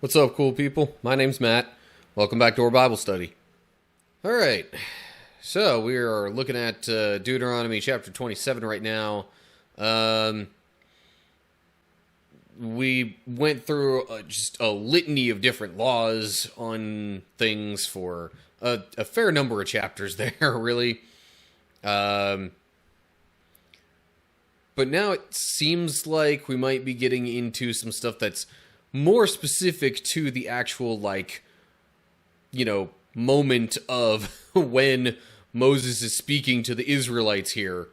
What's up, cool people? My name's Matt. Welcome back to our Bible study. Alright, so we are looking at Deuteronomy chapter 27 right now. We went through just a litany of different laws on things for a fair number of chapters there, really. But now it seems like we might be getting into some stuff that's more specific to the actual, moment of when Moses is speaking to the Israelites here.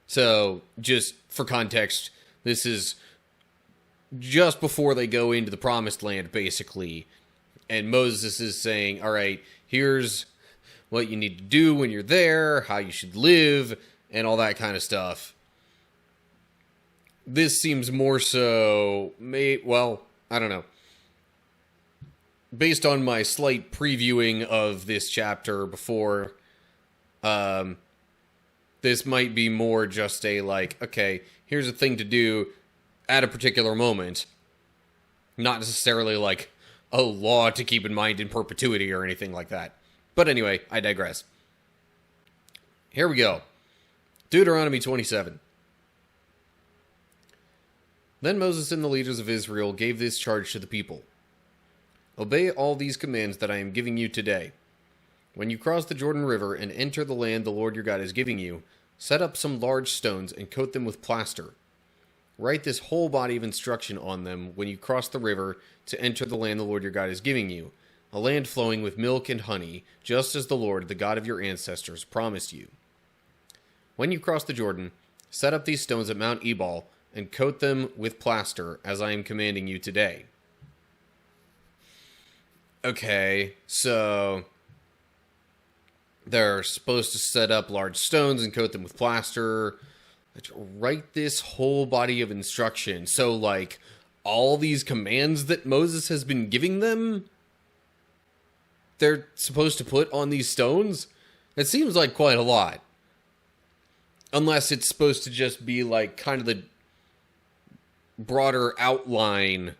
So, just for context, this is just before they go into the promised land, basically. And Moses is saying, alright, here's what you need to do when you're there, how you should live, and all that kind of stuff. This seems more so, I don't know. Based on my slight previewing of this chapter before, this might be more just a, okay, here's a thing to do at a particular moment. Not necessarily like a law to keep in mind in perpetuity or anything like that. But anyway, I digress. Here we go. Deuteronomy 27. Then Moses and the leaders of Israel gave this charge to the people. Obey all these commands that I am giving you today. When you cross the Jordan River and enter the land the Lord your God is giving you, set up some large stones and coat them with plaster. Write this whole body of instruction on them when you cross the river to enter the land the Lord your God is giving you, a land flowing with milk and honey, just as the Lord, the God of your ancestors, promised you. When you cross the Jordan, set up these stones at Mount Ebal and coat them with plaster, as I am commanding you today. Okay, so they're supposed to set up large stones and coat them with plaster. Write this whole body of instruction. So, all these commands that Moses has been giving them, they're supposed to put on these stones? It seems like quite a lot. Unless it's supposed to just be, kind of the broader outline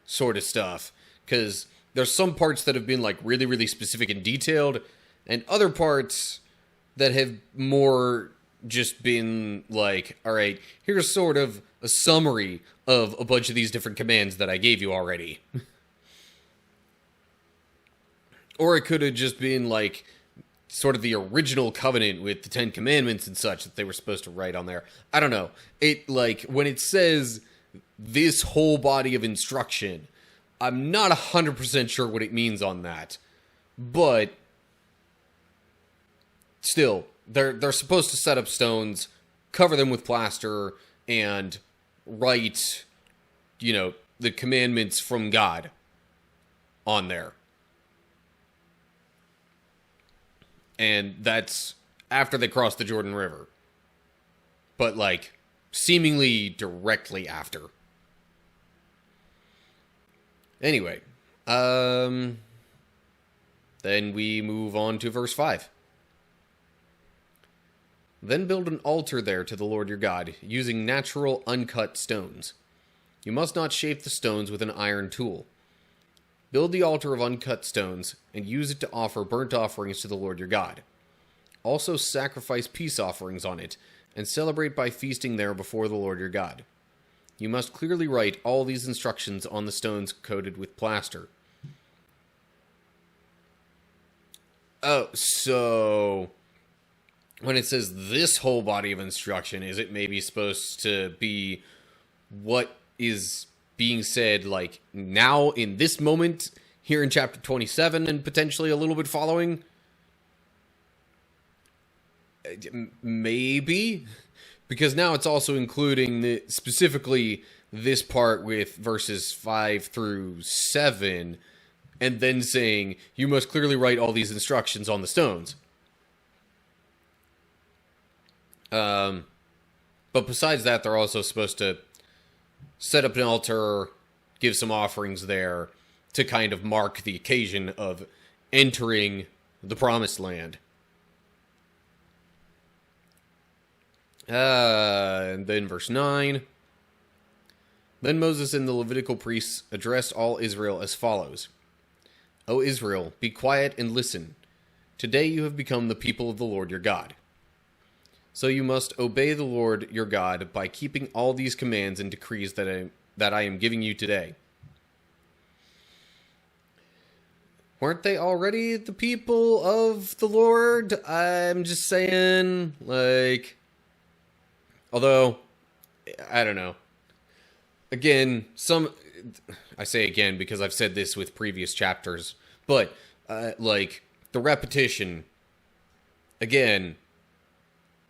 sort of stuff. Because there's some parts that have been, really, really specific and detailed, and other parts that have more just been alright, here's sort of a summary of a bunch of these different commands that I gave you already. Or it could have just been, sort of the original covenant with the Ten Commandments and such that they were supposed to write on there. I don't know. It, when it says this whole body of instruction, I'm not 100% sure what it means on that. But still, they're supposed to set up stones, cover them with plaster, and write, the commandments from God on there. And that's after they cross the Jordan River. But, seemingly directly after. Anyway, then we move on to verse 5. Then build an altar there to the Lord your God, using natural uncut stones. You must not shape the stones with an iron tool. Build the altar of uncut stones, and use it to offer burnt offerings to the Lord your God. Also sacrifice peace offerings on it, and celebrate by feasting there before the Lord your God. You must clearly write all these instructions on the stones coated with plaster. Oh, so when it says this whole body of instruction, is it maybe supposed to be what is being said, now in this moment, here in chapter 27, and potentially a little bit following? Maybe? Because now it's also including specifically this part with verses 5 through 7, and then saying, you must clearly write all these instructions on the stones. But besides that, they're also supposed to set up an altar, give some offerings there, to kind of mark the occasion of entering the promised land. And then verse 9. Then Moses and the Levitical priests addressed all Israel as follows. O Israel, be quiet and listen. Today you have become the people of the Lord your God. So you must obey the Lord your God by keeping all these commands and decrees that I am giving you today. Weren't they already the people of the Lord? I'm just saying, like... Although, I don't know. Again, I say again because I've said this with previous chapters, but, like, the repetition, again,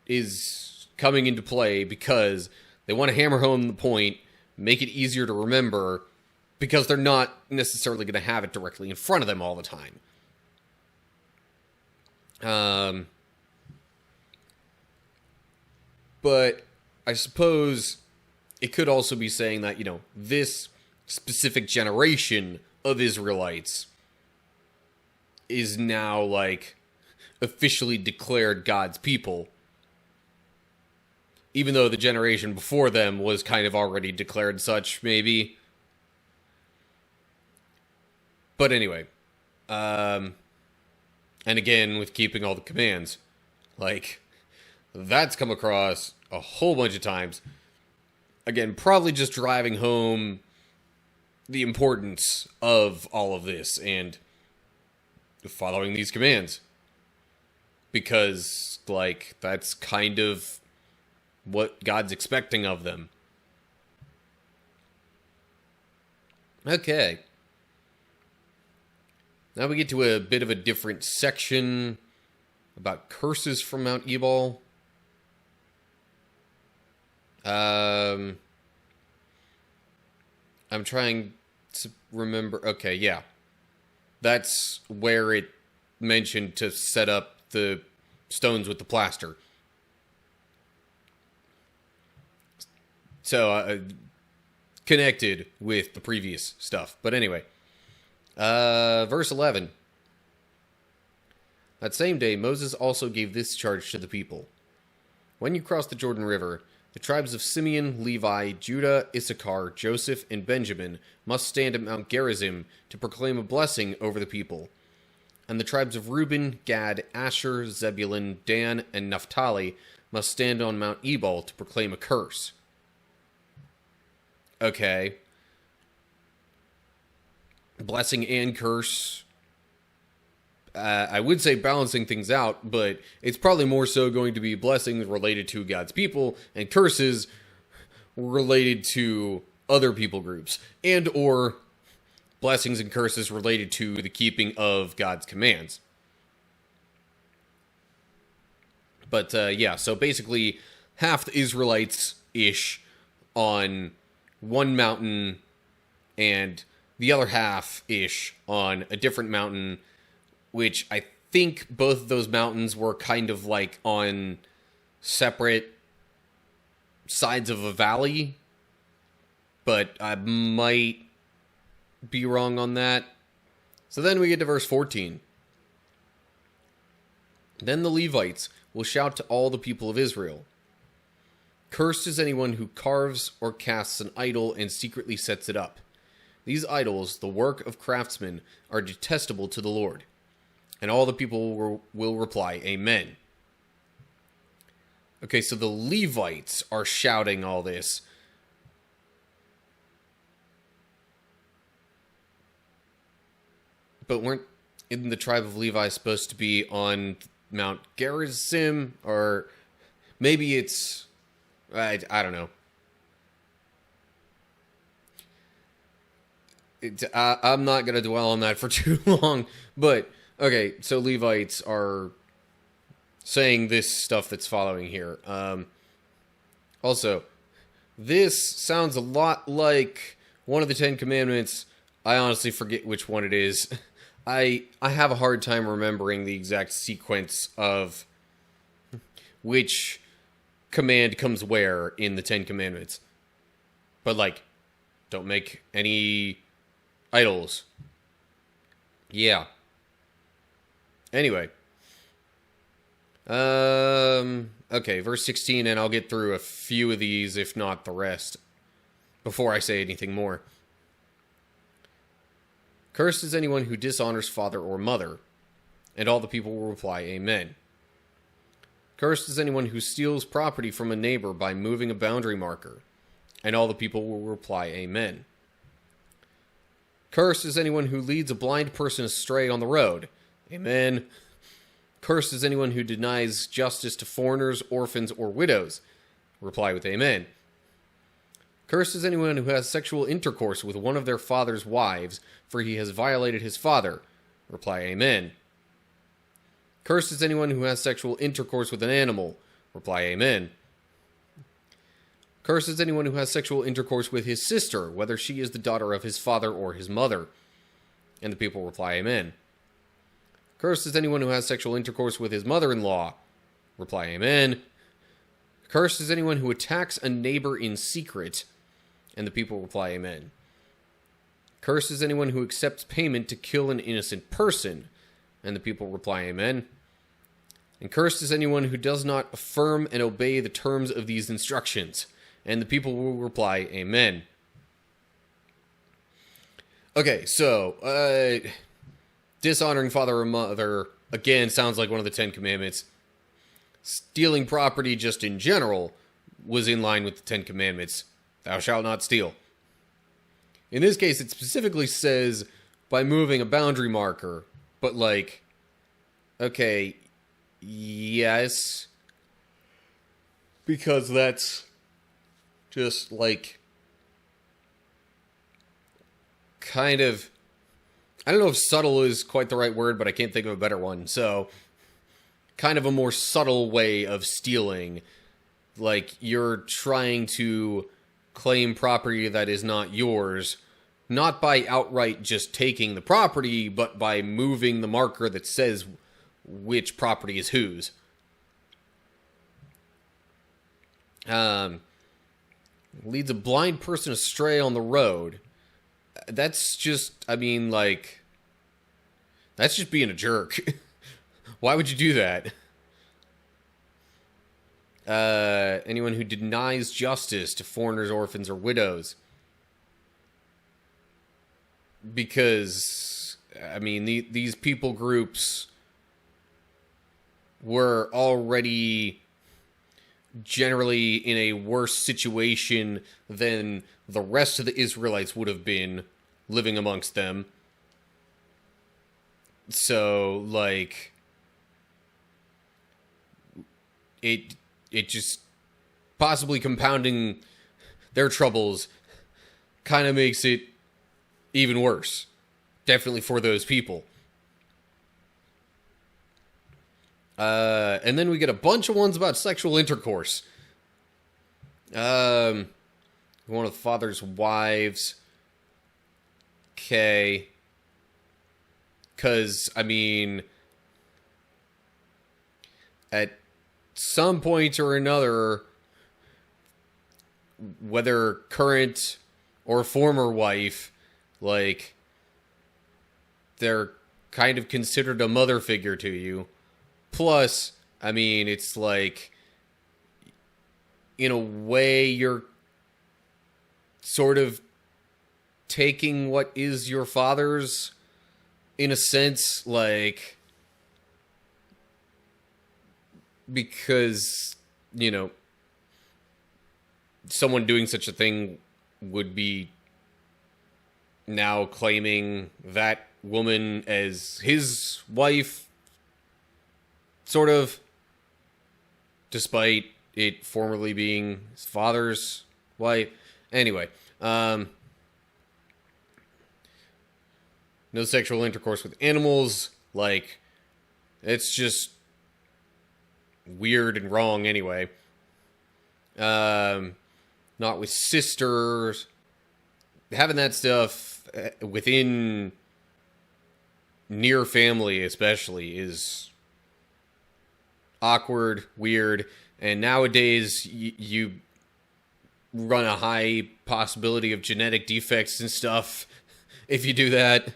is coming into play because they want to hammer home the point, make it easier to remember, because they're not necessarily going to have it directly in front of them all the time. But I suppose it could also be saying that, you know, this specific generation of Israelites is now, like, officially declared God's people. Even though the generation before them was kind of already declared such, maybe. But anyway. And again, with keeping all the commands. Like, that's come across a whole bunch of times. Again, probably just driving home the importance of all of this and following these commands. Because, like, that's kind of what God's expecting of them. Okay. Now we get to a bit of a different section about curses from Mount Ebal. I'm trying to remember. Okay, yeah. That's where it mentioned to set up the stones with the plaster. So, connected with the previous stuff. But anyway. Verse 11. That same day, Moses also gave this charge to the people. When you cross the Jordan River, the tribes of Simeon, Levi, Judah, Issachar, Joseph, and Benjamin must stand at Mount Gerizim to proclaim a blessing over the people. And the tribes of Reuben, Gad, Asher, Zebulun, Dan, and Naphtali must stand on Mount Ebal to proclaim a curse. Okay. Blessing and curse. I would say balancing things out, but it's probably more so going to be blessings related to God's people and curses related to other people groups, and or blessings and curses related to the keeping of God's commands. But yeah, so basically half the Israelites-ish on one mountain and the other half-ish on a different mountain, which I think both of those mountains were kind of like on separate sides of a valley, but I might be wrong on that. So then we get to verse 14. Then the Levites will shout to all the people of Israel, "Cursed is anyone who carves or casts an idol and secretly sets it up. These idols, the work of craftsmen, are detestable to the Lord." And all the people will reply, "Amen." Okay, so the Levites are shouting all this. But weren't in the tribe of Levi supposed to be on Mount Gerizim? Or maybe it's... I don't know. I'm not going to dwell on that for too long. But, okay, so Levites are saying this stuff that's following here. Also, this sounds a lot like one of the Ten Commandments. I honestly forget which one it is. I have a hard time remembering the exact sequence of which command comes where in the Ten Commandments. But, like, don't make any idols. Yeah. Anyway. Okay, verse 16, and I'll get through a few of these, if not the rest. before I say anything more. Cursed is anyone who dishonors father or mother, and all the people will reply, Amen. Cursed is anyone who steals property from a neighbor by moving a boundary marker, and all the people will reply, Amen. Cursed is anyone who leads a blind person astray on the road. Amen. Cursed is anyone who denies justice to foreigners, orphans, or widows. Reply with Amen. Cursed is anyone who has sexual intercourse with one of their father's wives, for he has violated his father. Reply Amen. Cursed is anyone who has sexual intercourse with an animal. Reply Amen. Cursed is anyone who has sexual intercourse with his sister, whether she is the daughter of his father or his mother. And the people reply Amen. Cursed is anyone who has sexual intercourse with his mother-in-law. Reply Amen. Cursed is anyone who attacks a neighbor in secret. And the people reply Amen. Cursed is anyone who accepts payment to kill an innocent person. And the people reply Amen. And cursed is anyone who does not affirm and obey the terms of these instructions. And the people will reply Amen. Okay, so, dishonoring father or mother, again, sounds like one of the 10 Commandments. Stealing property just in general was in line with the 10 Commandments. Thou shalt not steal. In this case, it specifically says by moving a boundary marker. But, like, okay, yes. Because that's just, like, kind of, I don't know if subtle is quite the right word, but I can't think of a better one. So, kind of a more subtle way of stealing. Like, you're trying to claim property that is not yours, not by outright just taking the property, but by moving the marker that says which property is whose. Leads a blind person astray on the road. That's just, I mean, like, that's just being a jerk. Why would you do that? Anyone who denies justice to foreigners, orphans, or widows. Because, I mean, these people groups were already generally in a worse situation than the rest of the Israelites would have been living amongst them. So, like, it just possibly compounding their troubles kind of makes it even worse. Definitely for those people. And then we get a bunch of ones about sexual intercourse. One of the father's wives. Okay. Because, I mean, at some point or another, whether current or former wife, like, they're kind of considered a mother figure to you. Plus, I mean, it's like, in a way, you're sort of taking what is your father's, in a sense, like, because, you know, someone doing such a thing would be now claiming that woman as his wife, sort of, despite it formerly being his father's wife. Anyway, no sexual intercourse with animals. Like, it's just weird and wrong anyway. Not with sisters. Having that stuff within near family especially is awkward, weird, and nowadays you run a high possibility of genetic defects and stuff if you do that.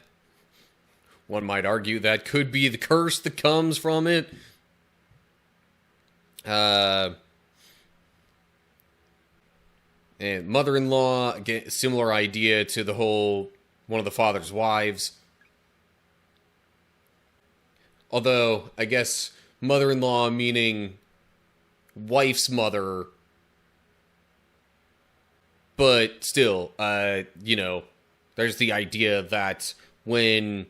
One might argue that could be the curse that comes from it. And mother-in-law, again, similar idea to the whole one of the father's wives. Although, I guess mother-in-law meaning wife's mother. But still, you know, there's the idea that when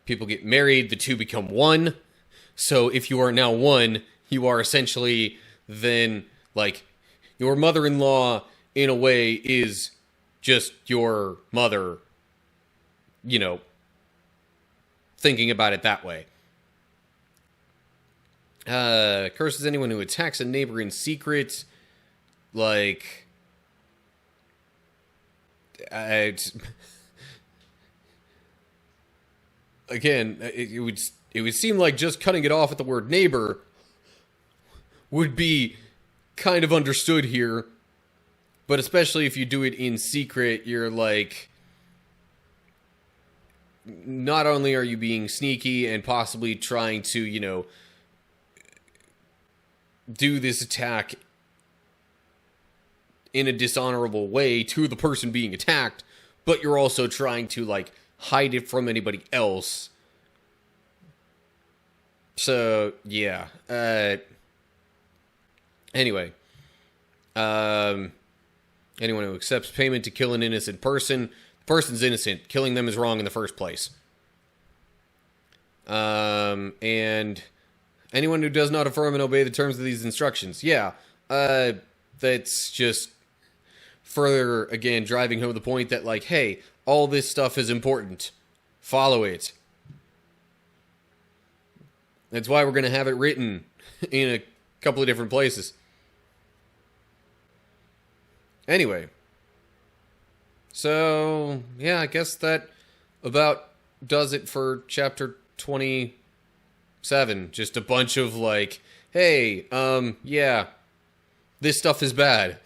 people get married, the two become one. So if you are now one, you are essentially then, like, your mother-in-law, in a way, is just your mother, you know, thinking about it that way. Curses anyone who attacks a neighbor in secret. Like, again, it would seem like just cutting it off at the word neighbor would be kind of understood here, but especially if you do it in secret, you're like, not only are you being sneaky and possibly trying to, you know, do this attack in a dishonorable way to the person being attacked, but you're also trying to, like, hide it from anybody else. So, yeah. Anyway. Anyone who accepts payment to kill an innocent person, the person's innocent. Killing them is wrong in the first place. And anyone who does not affirm and obey the terms of these instructions. Yeah. That's just further, again, driving home the point that, like, hey, all this stuff is important. Follow it. That's why we're going to have it written in a couple of different places. Anyway. So, yeah, I guess that about does it for chapter 27. Just a bunch of, like, hey, yeah, this stuff is bad.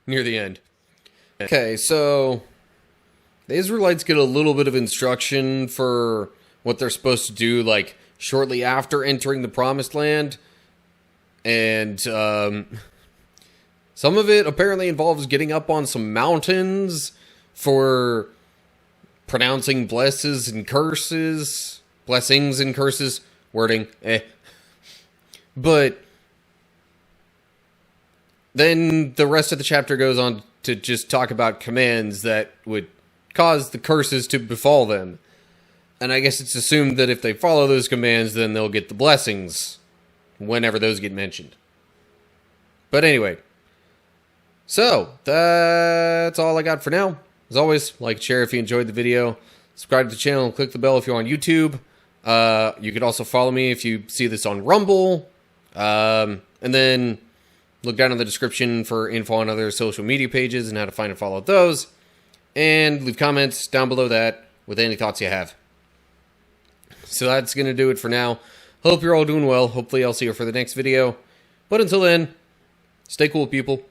Near the end. Okay, so the Israelites get a little bit of instruction for what they're supposed to do, like, shortly after entering the Promised Land. And, some of it apparently involves getting up on some mountains for pronouncing blessings and curses. Wording, But then the rest of the chapter goes on to just talk about commands that would cause the curses to befall them. And I guess it's assumed that if they follow those commands, then they'll get the blessings whenever those get mentioned. But anyway, so that's all I got for now. As always, like and share if you enjoyed the video. Subscribe to the channel and click the bell if you're on YouTube. You could also follow me if you see this on Rumble. And then look down in the description for info on other social media pages and how to find and follow those. And leave comments down below that with any thoughts you have. So that's going to do it for now. Hope you're all doing well. Hopefully I'll see you for the next video. But until then, stay cool, people.